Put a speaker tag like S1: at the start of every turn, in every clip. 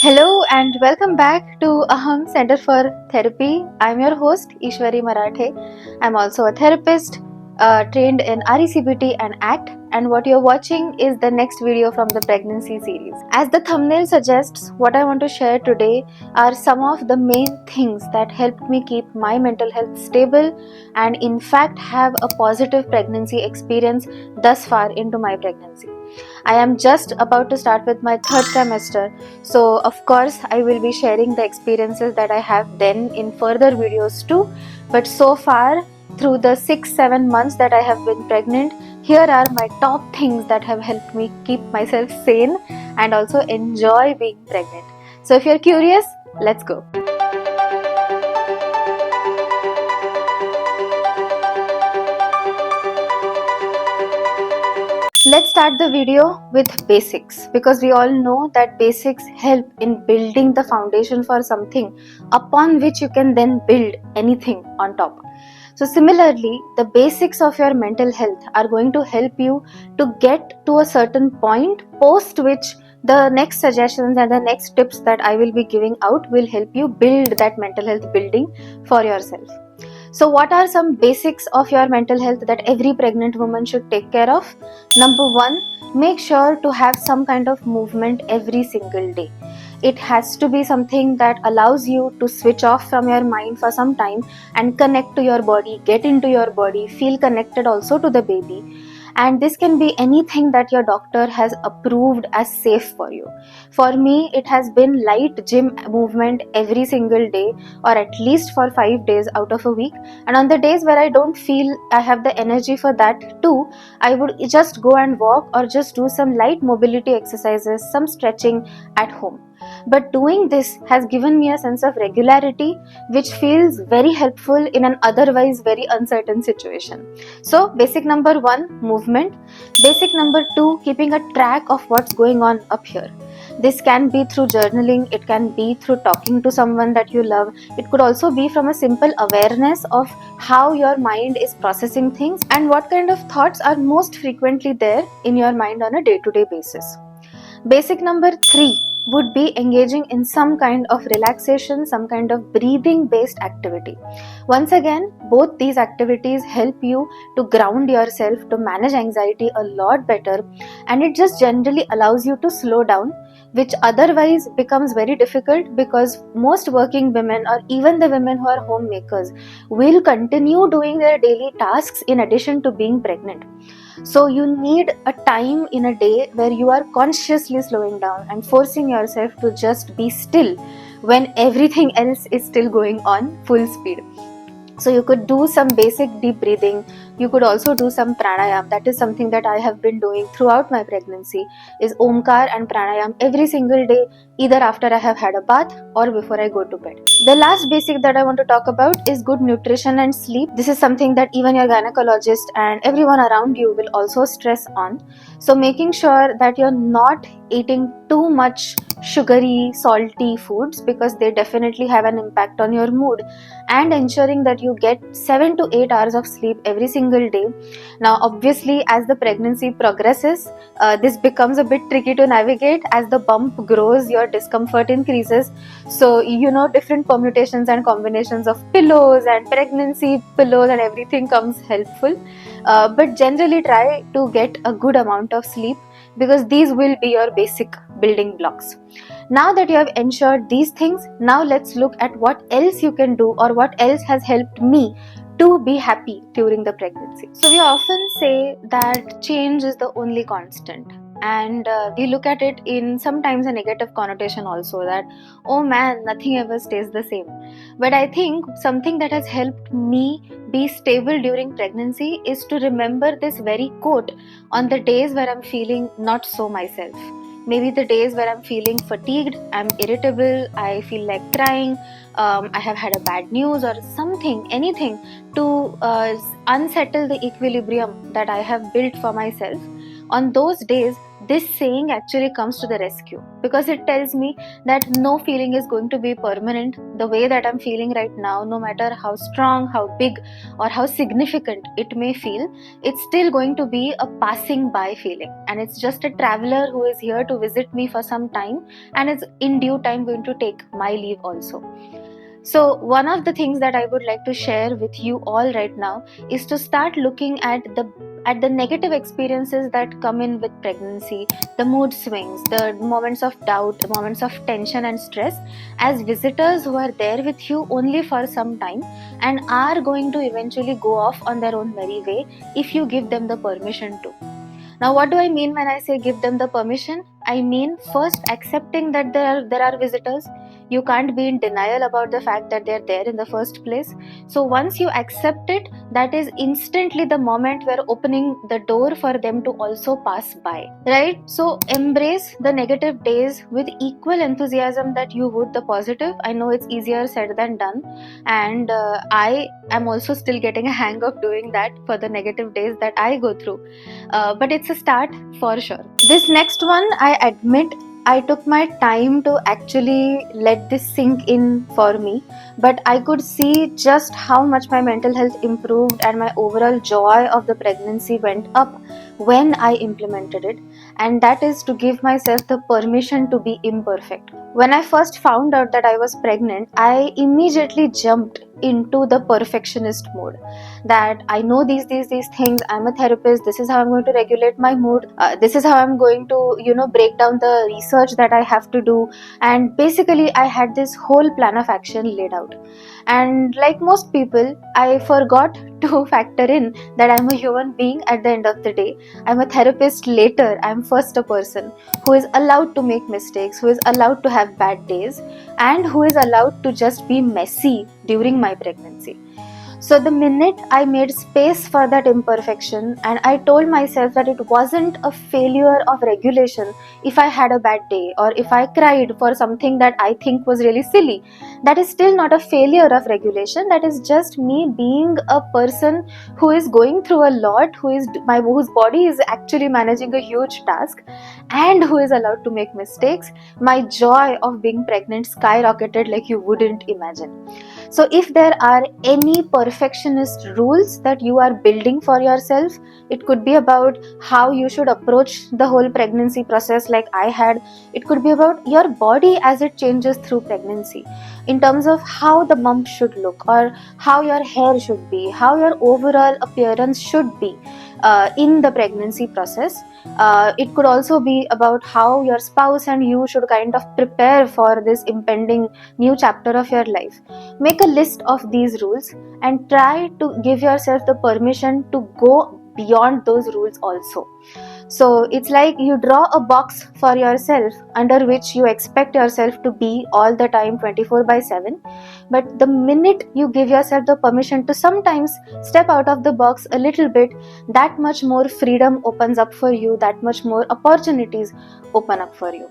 S1: Hello and welcome back to Aham Center for Therapy. I'm your host Ishwari Marathe. I'm also a therapist trained in RECBT and ACT, and what you're watching is the next video from the pregnancy series. As the thumbnail suggests, what I want to share today are some of the main things that helped me keep my mental health stable and in fact have a positive pregnancy experience thus far into my pregnancy. I am just about to start with my third trimester, so of course I will be sharing the experiences that I have then in further videos too. But so far, through the 6-7 months that I have been pregnant, here are my top things that have helped me keep myself sane and also enjoy being pregnant. So if you're curious, let's go. Let's start the video with basics, because we all know that basics help in building the foundation for something upon which you can then build anything on top. So similarly, the basics of your mental health are going to help you to get to a certain point, post which the next suggestions and the next tips that I will be giving out will help you build that mental health building for yourself. So what are some basics of your mental health that every pregnant woman should take care of? Number one, make sure to have some kind of movement every single day. It has to be something that allows you to switch off from your mind for some time and connect to your body, get into your body, feel connected also to the baby. And this can be anything that your doctor has approved as safe for you. For me, it has been light gym movement every single day, or at least for 5 days out of a week. And on the days where I don't feel I have the energy for that too, I would just go and walk or just do some light mobility exercises, some stretching at home. But doing this has given me a sense of regularity, which feels very helpful in an otherwise very uncertain situation. So basic number one, movement. Basic number two, keeping a track of what's going on up here. This can be through journaling, it can be through talking to someone that you love, it could also be from a simple awareness of how your mind is processing things and what kind of thoughts are most frequently there in your mind on a day-to-day basis. Basic number three would be engaging in some kind of relaxation, some kind of breathing based activity. Once again, both these activities help you to ground yourself, to manage anxiety a lot better, and it just generally allows you to slow down, which otherwise becomes very difficult because most working women or even the women who are homemakers will continue doing their daily tasks in addition to being pregnant. So you need a time in a day where you are consciously slowing down and forcing yourself to just be still when everything else is still going on full speed. So you could do some basic deep breathing. You could also do some pranayam. That is something that I have been doing throughout my pregnancy, is omkar and pranayam every single day, either after I have had a bath or before I go to bed. The last basic that I want to talk about is good nutrition and sleep. This is something that even your gynecologist and everyone around you will also stress on. So making sure that you're not eating too much sugary, salty foods, because they definitely have an impact on your mood, and ensuring that you get 7 to 8 hours of sleep every single day. Now obviously, as the pregnancy progresses, this becomes a bit tricky to navigate. As the bump grows, your discomfort increases. So different permutations and combinations of pillows and pregnancy pillows and everything comes helpful, but generally try to get a good amount of sleep, because these will be your basic building blocks. Now that you have ensured these things, now let's look at what else you can do or what else has helped me to be happy during the pregnancy. So we often say that change is the only constant, and we look at it in sometimes a negative connotation also, that oh man, nothing ever stays the same. But I think something that has helped me be stable during pregnancy is to remember this very quote on the days where I'm feeling not so myself. Maybe the days where I'm feeling fatigued, I'm irritable, I feel like crying, I have had a bad news or something, anything to unsettle the equilibrium that I have built for myself. On those days, this saying actually comes to the rescue, because it tells me that no feeling is going to be permanent. The way that I'm feeling right now, no matter how strong, how big, or how significant it may feel, it's still going to be a passing by feeling, and it's just a traveler who is here to visit me for some time and is in due time going to take my leave also. So, one of the things that I would like to share with you all right now is to start looking at the negative experiences that come in with pregnancy, the mood swings, the moments of doubt, the moments of tension and stress, as visitors who are there with you only for some time and are going to eventually go off on their own merry way if you give them the permission to. Now, what do I mean when I say give them the permission? I mean first accepting that there are visitors. You can't be in denial about the fact that they're there in the first place. So once you accept it, that is instantly the moment we're opening the door for them to also pass by, right? So embrace the negative days with equal enthusiasm that you would the positive. I know it's easier said than done, and I am also still getting a hang of doing that for the negative days that I go through. But it's a start for sure. This next one, I admit, I took my time to actually let this sink in for me, but I could see just how much my mental health improved and my overall joy of the pregnancy went up when I implemented it, and that is to give myself the permission to be imperfect. When I first found out that I was pregnant, I immediately jumped into the perfectionist mode, that I know these things, I'm a therapist, this is how I'm going to regulate my mood, this is how I'm going to break down the research that I have to do, and basically I had this whole plan of action laid out. And like most people, I forgot to factor in that I'm a human being at the end of the day. I'm a therapist later. I'm first a person who is allowed to make mistakes, who is allowed to have bad days, and who is allowed to just be messy during my pregnancy. So the minute I made space for that imperfection and I told myself that it wasn't a failure of regulation if I had a bad day or if I cried for something that I think was really silly, that is still not a failure of regulation. That is just me being a person who is going through a lot, whose body is actually managing a huge task, and who is allowed to make mistakes. My joy of being pregnant skyrocketed like you wouldn't imagine. So if there are any perfectionist rules that you are building for yourself, it could be about how you should approach the whole pregnancy process like I had. It could be about your body as it changes through pregnancy, in terms of how the bump should look or how your hair should be, how your overall appearance should be in the pregnancy process. It could also be about how your spouse and you should kind of prepare for this impending new chapter of your life. Make a list of these rules and try to give yourself the permission to go beyond those rules also. So it's like you draw a box for yourself under which you expect yourself to be all the time 24/7. But the minute you give yourself the permission to sometimes step out of the box a little bit, that much more freedom opens up for you, that much more opportunities open up for you.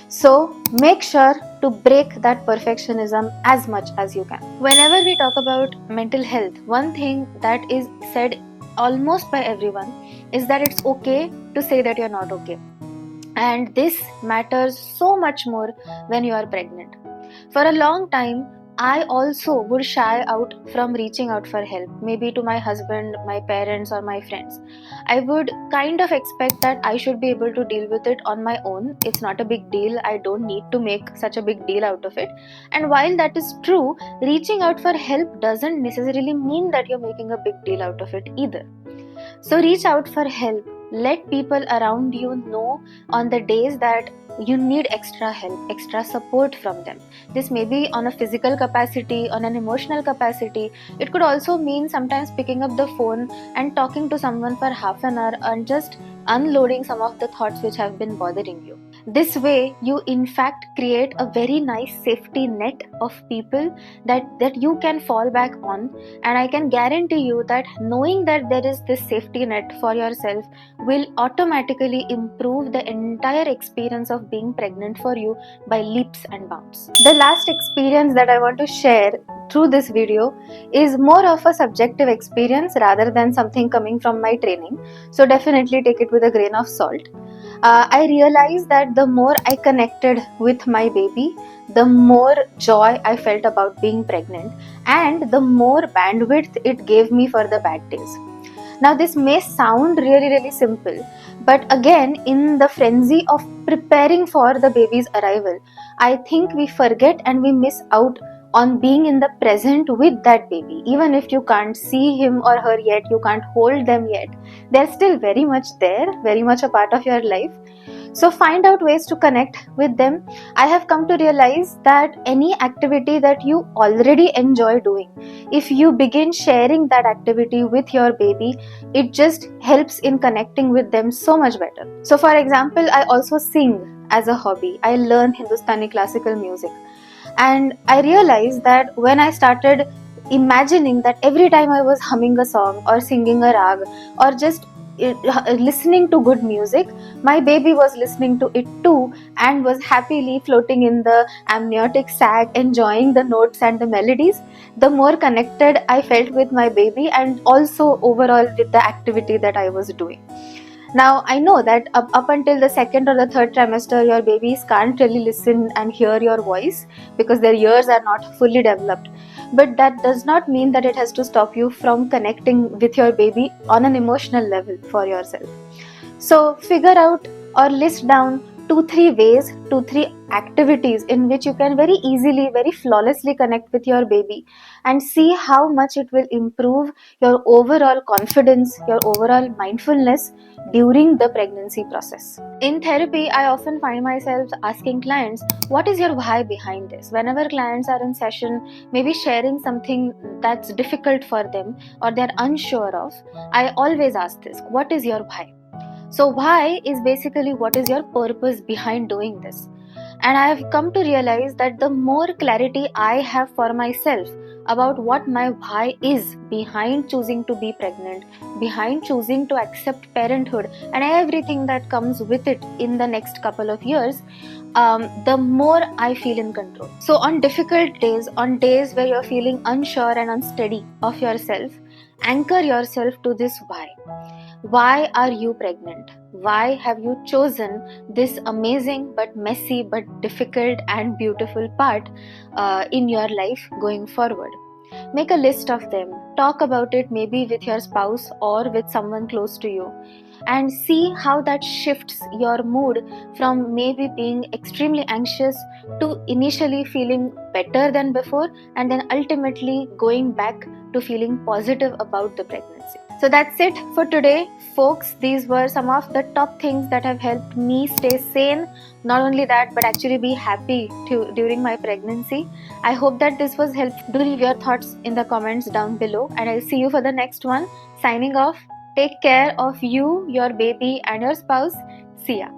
S1: So make sure to break that perfectionism as much as you can. Whenever we talk about mental health, one thing that is said almost by everyone is that it's okay to say that you're not okay. And this matters so much more when you are pregnant. For a long time, I also would shy out from reaching out for help, maybe to my husband, my parents, or my friends. I would kind of expect that I should be able to deal with it on my own. It's not a big deal. I don't need to make such a big deal out of it. And while that is true, reaching out for help doesn't necessarily mean that you're making a big deal out of it either. So reach out for help. Let people around you know on the days that you need extra help, extra support from them. This may be on a physical capacity, on an emotional capacity. It could also mean sometimes picking up the phone and talking to someone for half an hour and just unloading some of the thoughts which have been bothering you. This way, you in fact create a very nice safety net of people that you can fall back on, and I can guarantee you that knowing that there is this safety net for yourself will automatically improve the entire experience of being pregnant for you by leaps and bounds. The last experience that I want to share through this video is more of a subjective experience rather than something coming from my training, so definitely take it with a grain of salt. I realized that the more I connected with my baby, the more joy I felt about being pregnant, and the more bandwidth it gave me for the bad days. Now, this may sound really, really simple, but again, in the frenzy of preparing for the baby's arrival, I think we forget and we miss out on being in the present with that baby. Even if you can't see him or her yet, you can't hold them yet, they're still very much there, very much a part of your life. So find out ways to connect with them. I have come to realize that any activity that you already enjoy doing, if you begin sharing that activity with your baby, it just helps in connecting with them so much better. So for example, I also sing as a hobby. I learn Hindustani classical music, and I realized that when I started imagining that every time I was humming a song or singing a rag or just listening to good music, my baby was listening to it too and was happily floating in the amniotic sac, enjoying the notes and the melodies. The more connected I felt with my baby and also overall with the activity that I was doing. Now, I know that up until the second or the third trimester, your babies can't really listen and hear your voice because their ears are not fully developed. But that does not mean that it has to stop you from connecting with your baby on an emotional level for yourself. So figure out or list down 2-3 ways, 2-3 activities in which you can very easily, very flawlessly connect with your baby, and see how much it will improve your overall confidence, your overall mindfulness during the pregnancy process. In therapy, I often find myself asking clients, what is your why behind this? Whenever clients are in session, maybe sharing something that's difficult for them or they're unsure of, I always ask this, what is your why? So, why is basically what is your purpose behind doing this? And I have come to realize that the more clarity I have for myself about what my why is behind choosing to be pregnant, behind choosing to accept parenthood, and everything that comes with it in the next couple of years, the more I feel in control. So, on difficult days, on days where you're feeling unsure and unsteady of yourself, anchor yourself to this why. Why are you pregnant? Why have you chosen this amazing but messy but difficult and beautiful part in your life going forward? Make a list of them. Talk about it maybe with your spouse or with someone close to you, and see how that shifts your mood from maybe being extremely anxious to initially feeling better than before, and then ultimately going back to feeling positive about the pregnancy. So that's it for today, folks. These were some of the top things that have helped me stay sane. Not only that, but actually be happy during my pregnancy. I hope that this was helpful. Do leave your thoughts in the comments down below, and I'll see you for the next one. Signing off. Take care of you, your baby, and your spouse. See ya.